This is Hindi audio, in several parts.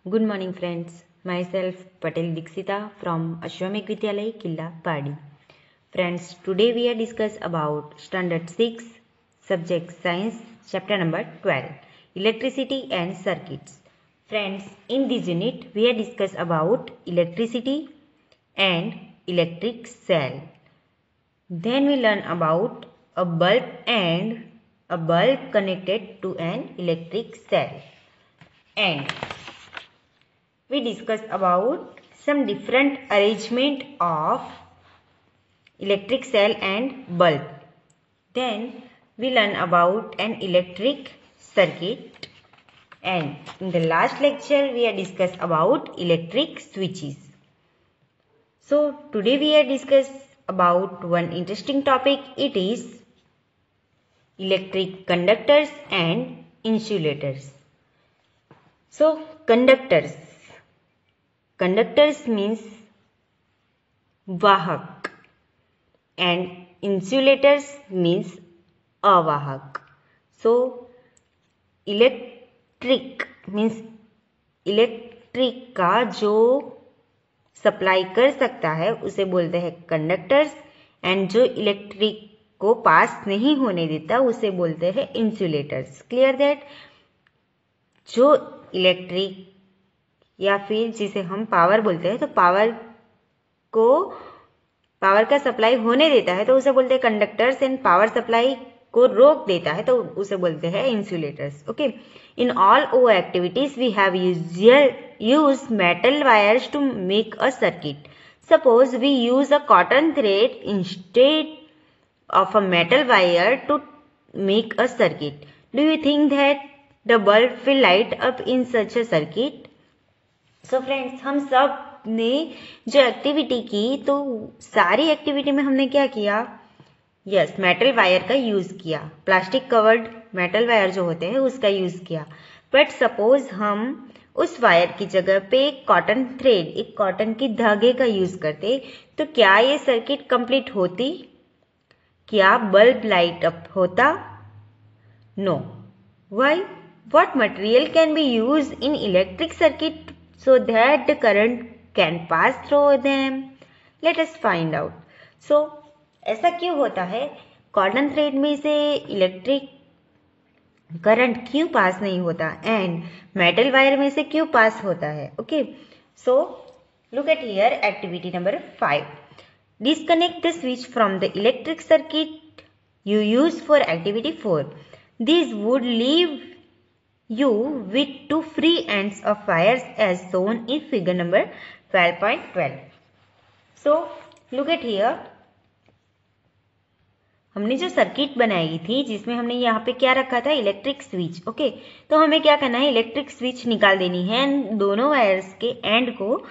Good morning friends. Myself Patel Dixita from Ashwamekh Vidyalay, Killa, Padi. Friends, today we are discuss about Standard 6, Subject Science, Chapter number 12, Electricity and Circuits. Friends, in this unit we are discuss about electricity and electric cell. Then we learn about a bulb and a bulb connected to an electric cell. And we discuss about some different arrangement of electric cell and bulb. Then we learn about an electric circuit, and in the last lecture we are discuss about electric switches. So today we are discuss about one interesting topic. It is electric conductors and insulators. So conductors means वाहक and insulators means अवाहक. So electric means electric का जो सप्लाई कर सकता है उसे बोलते हैं कंडक्टर्स, एंड जो इलेक्ट्रिक को पास नहीं होने देता उसे बोलते हैं इंसुलेटर्स. Clear that? जो इलेक्ट्रिक या फिर जिसे हम पावर बोलते हैं, तो पावर का सप्लाई होने देता है तो उसे बोलते हैं कंडक्टर्स, एंड पावर सप्लाई को रोक देता है तो उसे बोलते हैं insulators. Okay. In all oh activities we have use metal wires to make a circuit. Suppose we use a cotton thread instead of a metal wire to make a circuit. Do you think that the bulb will light up in such a circuit? So friends, हम सब ने जो एक्टिविटी की, तो सारी एक्टिविटी में हमने क्या किया? यस, मेटल वायर का यूज किया. प्लास्टिक कवर्ड मेटल वायर जो होते हैं उसका यूज किया. बट सपोज हम उस वायर की जगह पे एक कॉटन थ्रेड, एक कॉटन की धागे का यूज करते, तो क्या ये सर्किट कंप्लीट होती? क्या बल्ब लाइट अप होता? No. Why? What material can be used in electric circuit so that the current can pass through them? Let us find out. So, ऐसा क्यों होता है? कॉटन थ्रेड में से इलेक्ट्रिक करंट क्यों पास नहीं होता, एंड मेटल वायर में से क्यों पास होता है? Okay. So look at here activity number 5. Disconnect the switch from the electric circuit you use for activity 4. This would leave you with two free ends of wires as shown in figure number 12.12. So, look at here. हमने जो सर्किट बनाई थी जिसमें हमने यहाँ पे क्या रखा था? Electric switch. ओके. तो हमें क्या करना है? इलेक्ट्रिक स्विच निकाल देनी है, दोनों वायर्स के एंड को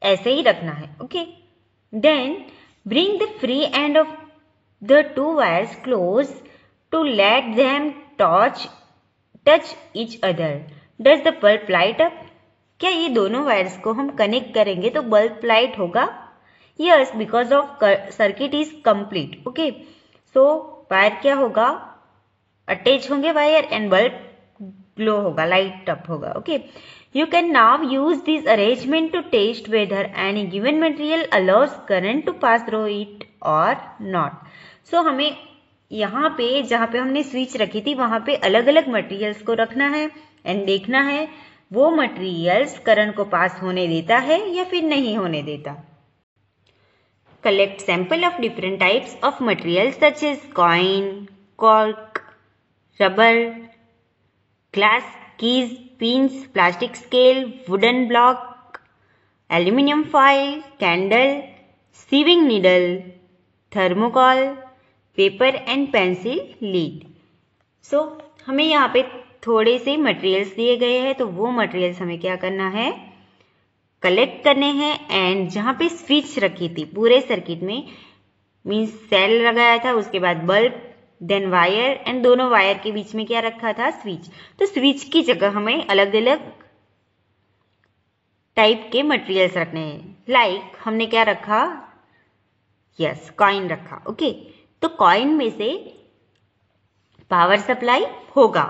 ऐसे ही रखना है. Okay. Then bring the free end of the two wires close to let them touch each other. Does the bulb light up? क्या ये दोनों वायर्स को हम कनेक्ट करेंगे तो बल्ब लाइट होगा? Yes, because of circuit is complete. Okay. So wire क्या होगा? अटैच होंगे वायर एंड बल्ब ग्लो होगा, लाइट अप होगा. Okay. You can now use this arrangement to test whether any given material allows current to pass through it or not. So हमें यहाँ पे जहाँ पे हमने स्विच रखी थी वहाँ पे अलग अलग मटेरियल्स को रखना है एंड देखना है वो मटेरियल्स करंट को पास होने देता है या फिर नहीं होने देता. Collect sample of different types of materials such as coin, cork, rubber, glass, keys, pins, plastic scale, wooden block, aluminium foil, candle, sewing needle, thermocol, paper and pencil lead. So, हमें यहाँ पे थोड़े से मटेरियल्स दिए गए हैं, तो वो मटेरियल्स हमें क्या करना है? कलेक्ट करने हैं. एंड जहाँ पे स्विच रखी थी पूरे सर्किट में, मीन्स सेल लगाया था, उसके बाद बल्ब, देन वायर, एंड दोनों वायर के बीच में क्या रखा था? स्विच. तो स्विच की जगह हमें अलग अलग टाइप के मटेरियल्स रखने हैं. लाइक हमने क्या रखा? यस, कॉइन रखा. ओके. तो कॉइन में से पावर सप्लाई होगा.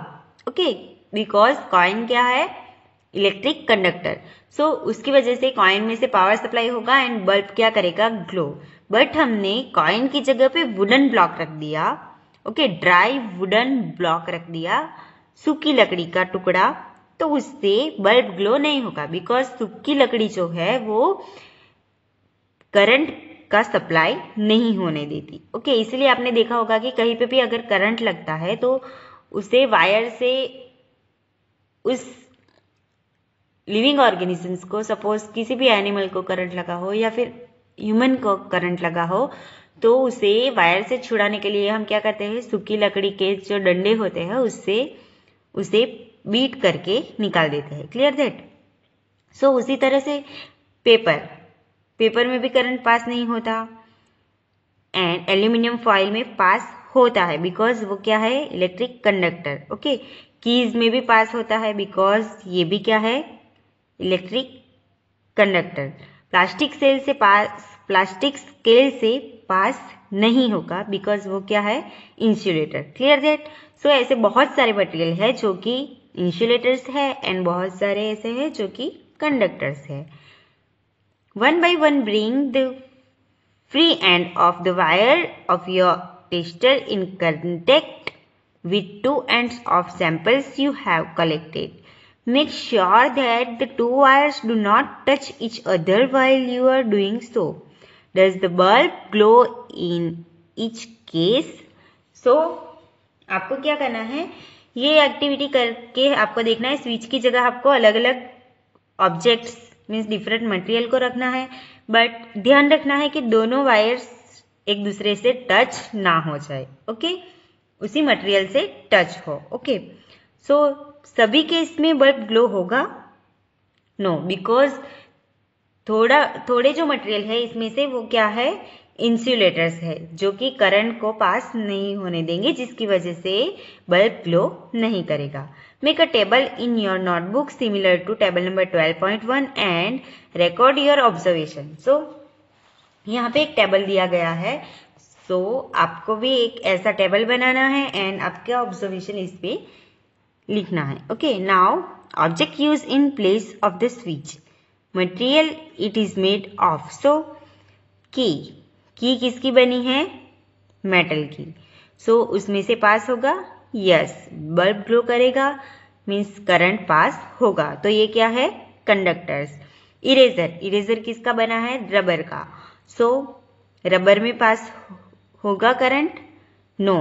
ओके. बिकॉज कॉइन क्या है? Electric conductor. सो उसकी वजह से कॉइन में से पावर सप्लाई होगा एंड बल्ब क्या करेगा, ग्लो। बट हमने कॉइन की जगह पे वुडन ब्लॉक रख दिया, ओके, ड्राई वुडन ब्लॉक रख दिया, सूखी लकड़ी का टुकड़ा, तो उससे बल्ब ग्लो नहीं होगा, बिकॉज सूखी लकड़ी जो है वो करंट का सप्लाई नहीं होने देती। ओके, इसलिए आपने देखा होगा कि कहीं पे भी अगर करंट लगता है तो उसे वायर से उस लिविंग ऑर्गेनिजम्स को, सपोज किसी भी एनिमल को करंट लगा हो या फिर ह्यूमन को करंट लगा हो, तो उसे वायर से छुड़ाने के लिए हम क्या करते हैं, सूखी लकड़ी के जो डंडे होते हैं उससे उसे बीट करके निकाल देते हैं। Clear that? सो उसी तरह से पेपर में भी करंट पास नहीं होता एंड एल्यूमिनियम फॉइल में पास होता है, बिकॉज वो क्या है, इलेक्ट्रिक कंडक्टर। ओके, कीज में भी पास होता है बिकॉज ये भी क्या है, इलेक्ट्रिक कंडक्टर। प्लास्टिक स्केल से पास नहीं होगा बिकॉज वो क्या है, इंसुलेटर। Clear that? सो ऐसे बहुत सारे मटेरियल है जो कि इंसुलेटर्स है एंड बहुत सारे ऐसे हैं जो कि कंडक्टर्स है। One by one bring the free end of the wire of your tester in contact with two ends of samples you have collected. Make sure that the two wires do not touch each other while you are doing so. Does the bulb glow in each case? So, आपको क्या करना है, ये एक्टिविटी करके आपको देखना है स्विच की जगह आपको अलग अलग ऑब्जेक्ट्स मीन्स डिफरेंट मटेरियल को रखना है, बट ध्यान रखना है कि दोनों वायर्स एक दूसरे से टच ना हो जाए। ओके, उसी मटेरियल से टच हो। ओके, सो सभी केस में बल्ब ग्लो होगा? नो, बिकॉज थोड़े जो मटेरियल है इसमें से वो क्या है, इंसुलेटर्स है जो कि करंट को पास नहीं होने देंगे, जिसकी वजह से बल्ब ग्लो नहीं करेगा। Make a table in your notebook similar to table number 12.1 and record your observation. So, यहाँ पे एक टेबल दिया गया है, so आपको भी एक ऐसा टेबल बनाना है एंड आपका ऑब्जर्वेशन इस पे लिखना है। Okay, now object use in place of the switch, material it is made of. So की किसकी बनी है, मेटल की। सो उसमें से पास होगा, यस, बल्ब ग्लो करेगा मीन्स करंट पास होगा। तो ये क्या है, कंडक्टर्स। इरेजर किसका बना है, रबर का। सो रबर में पास होगा current, no,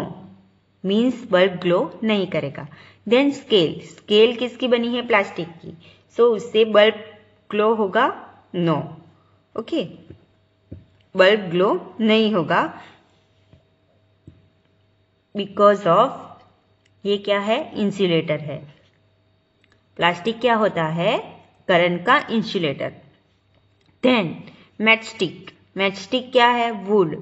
means bulb glow नहीं करेगा। देन स्केल किसकी बनी है, प्लास्टिक की। सो उससे बल्ब ग्लो होगा, नो। ओके, बल्ब ग्लो नहीं होगा बिकॉज ऑफ ये क्या है, इंसुलेटर है। प्लास्टिक क्या होता है, करंट का इंसुलेटर। देन मैचस्टिक क्या है, वुड।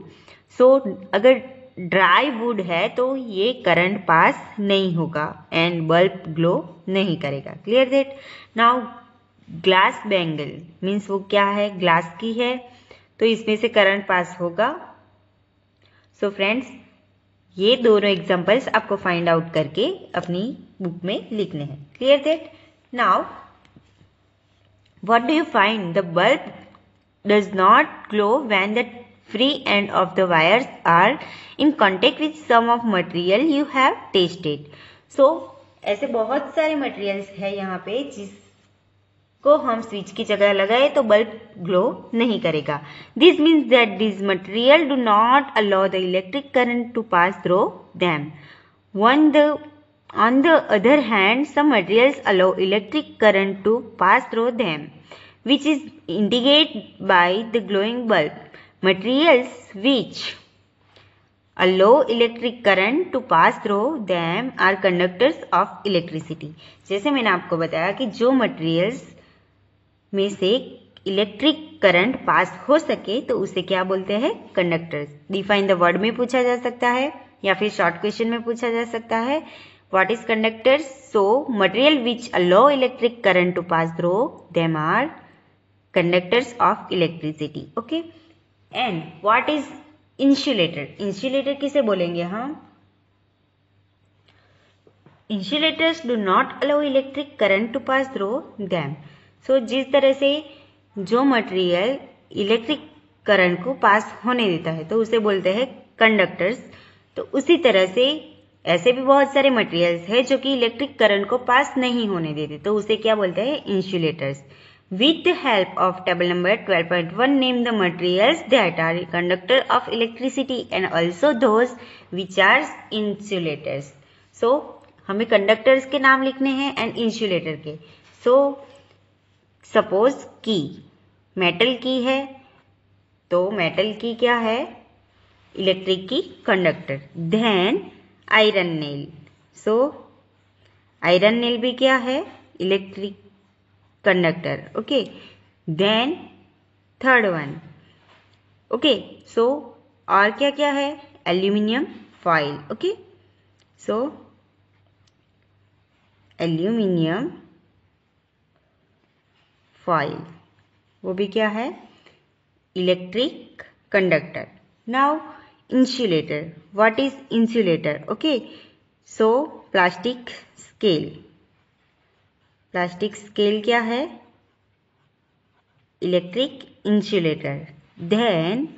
सो अगर ड्राई वुड है तो ये करंट पास नहीं होगा एंड बल्ब ग्लो नहीं करेगा। Clear that? Now glass bangle means वो क्या है, ग्लास की है, तो इसमें से करंट पास होगा। सो फ्रेंड्स, ये दोनों एग्जांपल्स आपको फाइंड आउट करके अपनी बुक में लिखने हैं। Clear that? Now what do you find, the bulb does not glow when the free end of the wires are in contact with some of material you have tested. So ऐसे बहुत सारे मटेरियल्स है यहाँ पे जिसको हम स्विच की जगह लगाए तो बल्ब ग्लो नहीं करेगा। This means that these material do not allow the electric current to pass through them. On the other hand, some materials allow electric current to pass through them, which is indicated by the glowing bulb. Materials which allow electric current to pass through them are conductors of electricity. जैसे मैंने आपको बताया कि जो मटेरियल्स में से इलेक्ट्रिक करंट पास हो सके तो उसे क्या बोलते हैं, कंडक्टर्स। डिफाइन द वर्ड में पूछा जा सकता है या फिर शॉर्ट क्वेश्चन में पूछा जा सकता है, what is conductors. So material which allow electric current to pass through them are conductors of electricity. Okay, and what is insulator, insulator किसे बोलेंगे हम, insulators do not allow electric current to pass through them. So जिस तरह से जो मटेरियल इलेक्ट्रिक करंट को पास होने देता है तो उसे बोलते हैं कंडक्टर्स। तो उसी तरह से ऐसे भी बहुत सारे मटेरियल्स हैं जो कि इलेक्ट्रिक करंट को पास नहीं होने देते, तो उसे क्या बोलते हैं? Insulators. With the help of table number 12.1, name the materials that are conductor of electricity and also those which are insulators. So हमें कंडक्टर्स के नाम लिखने हैं एंड इंसुलेटर के। सो सपोज की मेटल की है तो मेटल की क्या है? इलेक्ट्रिक की conductor. Then iron nail, so iron nail भी क्या है? Electric conductor. Okay, then third one. Okay, so और क्या क्या है? Aluminium foil. Okay, so aluminium foil वो भी क्या है? Electric conductor. Now insulator, what is insulator? Okay, so plastic scale. Plastic scale क्या है? Electric insulator. Then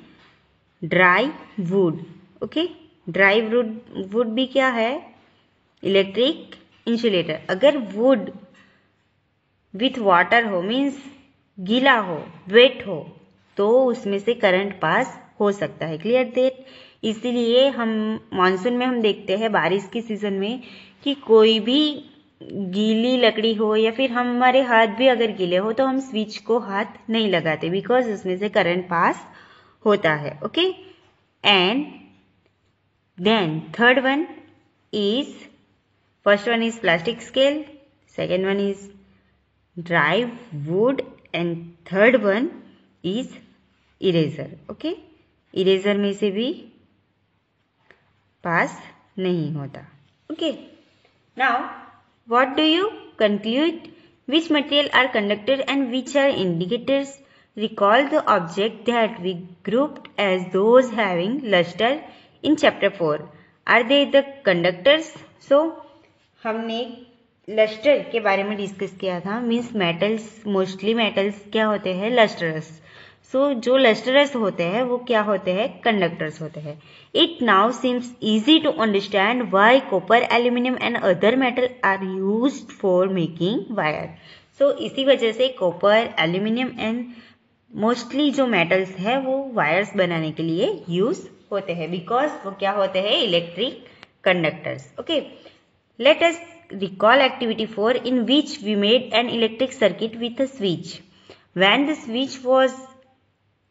dry wood. Okay, dry wood भी क्या है? Electric insulator. अगर वुड विथ वाटर हो, मीन्स गीला हो, वेट हो, तो उसमें से करंट पास हो सकता है। Clear that? इसीलिए हम मानसून में हम देखते हैं बारिश के सीजन में कि कोई भी गीली लकड़ी हो या फिर हमारे हाथ भी अगर गीले हो तो हम स्विच को हाथ नहीं लगाते, बिकॉज उसमें से करंट पास होता है। Okay, and then third one is, first one is plastic scale, second one is dry wood and third one is eraser. Okay, eraser में से भी पास नहीं होता। Okay, now what do you conclude? Which material are conductors and which are indicators? Recall the object that we grouped as those having luster in chapter 4. Are they the conductors? So हमने लस्टर के बारे में डिस्कस किया था। मीन्स मेटल्स, मोस्टली मेटल्स क्या होते हैं? लस्टरस। सो जो लस्टरस होते हैं वो क्या होते हैं? कंडक्टर्स होते हैं। It now seems easy to understand why copper, aluminium and other metal are used for making wire. So इसी वजह से कॉपर, एल्यूमिनियम एंड मोस्टली जो मेटल्स है वो वायर्स बनाने के लिए यूज होते हैं, बिकॉज वो क्या होते हैं? Electric conductors. Okay, let us recall activity 4 in which we made an electric circuit with a switch. When the switch was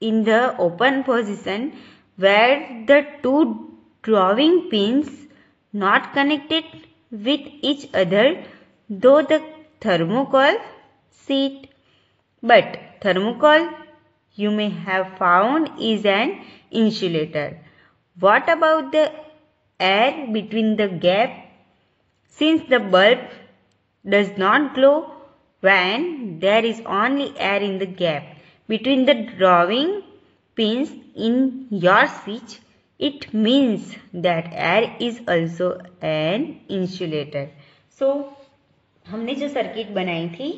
in the open position, were the two drawing pins not connected with each other though the thermocol sheet? But thermocol, you may have found, is an insulator. What about the air between the gap? Since the bulb does not glow when there is only air in the gap between the drawing pins in your switch, it means that air is also an insulator. So हमने जो सर्किट बनाई थी,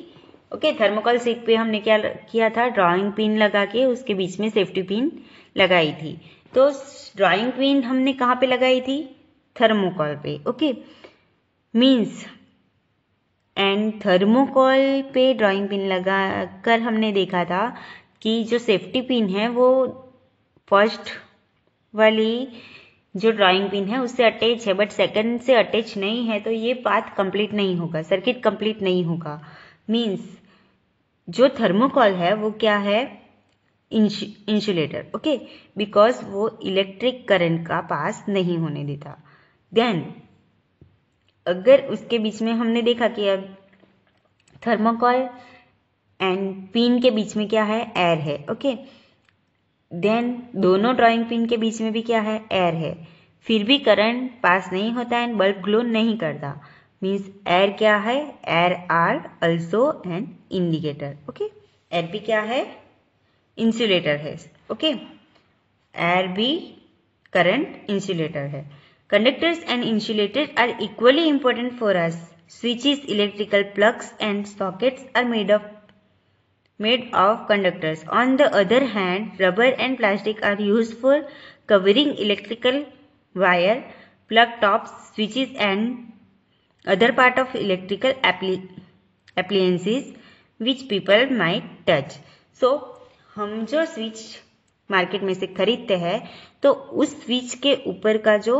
ओके, थर्मोकॉल शीट पे हमने क्या किया था? ड्राइंग पिन लगा के उसके बीच में सेफ्टी पिन लगाई थी। तो ड्राइंग पिन हमने कहाँ पे लगाई थी? थर्मोकॉल पे। ओके, मीन्स एंड थर्मोकॉल पे ड्राइंग पिन लगा कर हमने देखा था कि जो सेफ्टी पिन है वो फर्स्ट वाली जो ड्राइंग पिन है उससे अटैच है, बट सेकंड से अटैच नहीं है, तो ये पाथ कंप्लीट नहीं होगा, सर्किट कंप्लीट नहीं होगा। मीन्स जो थर्मोकॉल है वो क्या है? इंसुलेटर। ओके, बिकॉज वो इलेक्ट्रिक करंट का पास नहीं होने देता। देन अगर उसके बीच में हमने देखा कि अब थर्मोकॉल एंड पिन के बीच में क्या है? एयर है। ओके, देन दोनों ड्राइंग पिन के बीच में भी क्या है? एयर है, फिर भी करंट पास नहीं होता है एंड बल्ब ग्लो नहीं करता। मीन्स एयर क्या है? Air are also an indicator. Okay, air भी क्या है? इंसुलेटर है। ओके, एयर भी करंट इंसुलेटर है। Conductors and insulators are equally important for us. Switches, electrical plugs and sockets are made of conductors. On the other hand, rubber and plastic are used for covering electrical wire, plug tops, switches and other part of electrical appliances which people might touch. So, हम जो स्विच मार्केट में से खरीदते हैं तो उस स्विच के ऊपर का जो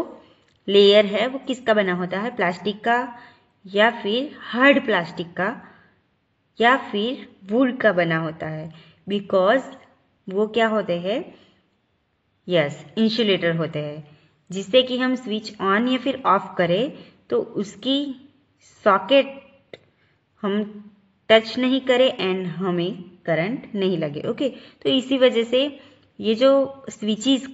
लेयर है वो किसका बना होता है, प्लास्टिक का या फिर हार्ड प्लास्टिक का या फिर वुड का बना होता है, बिकॉज वो क्या होते हैं, यस इंसुलेटर होते हैं, जिससे कि हम स्विच ऑन या फिर ऑफ करें तो उसकी सॉकेट हम टच नहीं करें एंड हमें करंट नहीं लगे. ओके, तो इसी वजह से ये जो स्विचेस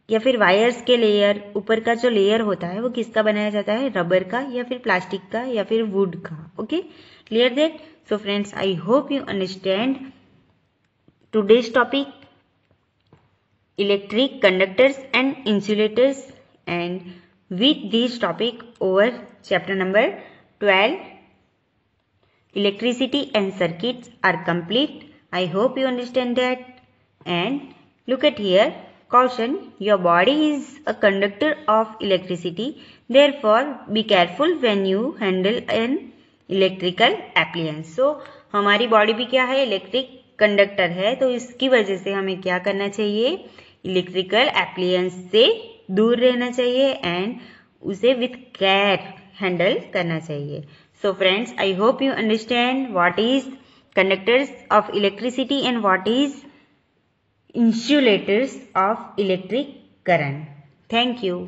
या फिर वायर्स के लेयर ऊपर का जो लेयर होता है वो किसका बनाया जाता है, रबर का या फिर प्लास्टिक का या फिर वुड का. Okay, clear that. So friends, I hope you understand today's topic electric conductors and insulators, and with this topic over chapter number 12 electricity and circuits are complete. I hope you understand that. And look at here, caution, your body is a conductor of electricity, therefore be careful when you handle an electrical appliance. So हमारी बॉडी भी क्या है, इलेक्ट्रिक कंडक्टर है, तो इसकी वजह से हमें क्या करना चाहिए, इलेक्ट्रिकल एप्लियंस से दूर रहना चाहिए एंड उसे विथ केयर हैंडल करना चाहिए. So friends, I hope you understand what is conductors of electricity and what is insulators of electric current. Thank you.